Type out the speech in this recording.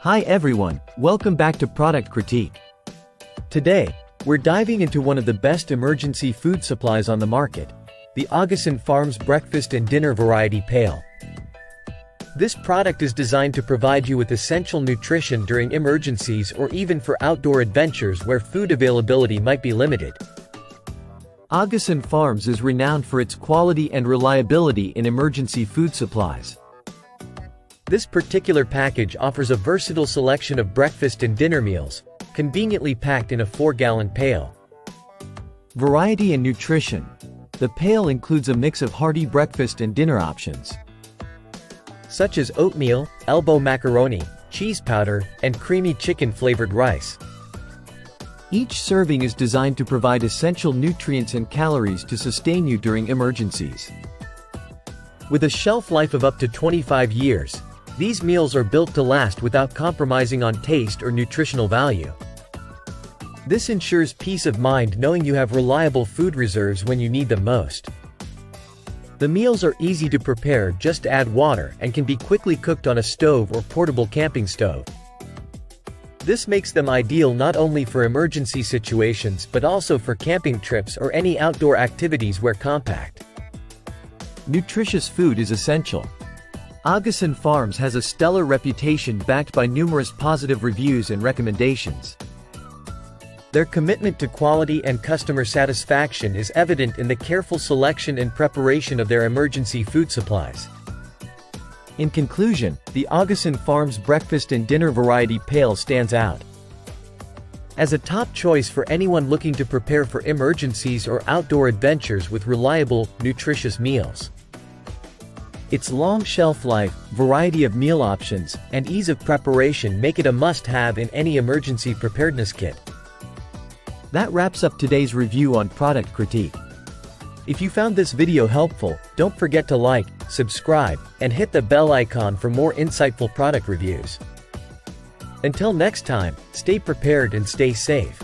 Hi everyone, welcome back to Product Critique. Today, we're diving into one of the best emergency food supplies on the market, the Augason Farms Breakfast and Dinner Variety Pail. This product is designed to provide you with essential nutrition during emergencies or even for outdoor adventures where food availability might be limited. Augason Farms is renowned for its quality and reliability in emergency food supplies. This particular package offers a versatile selection of breakfast and dinner meals, conveniently packed in a 4-gallon pail. Variety and nutrition. The pail includes a mix of hearty breakfast and dinner options, such as oatmeal, elbow macaroni, cheese powder, and creamy chicken-flavored rice. Each serving is designed to provide essential nutrients and calories to sustain you during emergencies. With a shelf life of up to 25 years, these meals are built to last without compromising on taste or nutritional value. This ensures peace of mind knowing you have reliable food reserves when you need them most. The meals are easy to prepare, just add water, and can be quickly cooked on a stove or portable camping stove. This makes them ideal not only for emergency situations but also for camping trips or any outdoor activities where compact. Nutritious food is essential. Augason Farms has a stellar reputation backed by numerous positive reviews and recommendations. Their commitment to quality and customer satisfaction is evident in the careful selection and preparation of their emergency food supplies. In conclusion, the Augason Farms Breakfast and Dinner Variety Pail stands out as a top choice for anyone looking to prepare for emergencies or outdoor adventures with reliable, nutritious meals. Its long shelf life, variety of meal options, and ease of preparation make it a must-have in any emergency preparedness kit. That wraps up today's review on Product Critique. If you found this video helpful, don't forget to like, subscribe, and hit the bell icon for more insightful product reviews. Until next time, stay prepared and stay safe.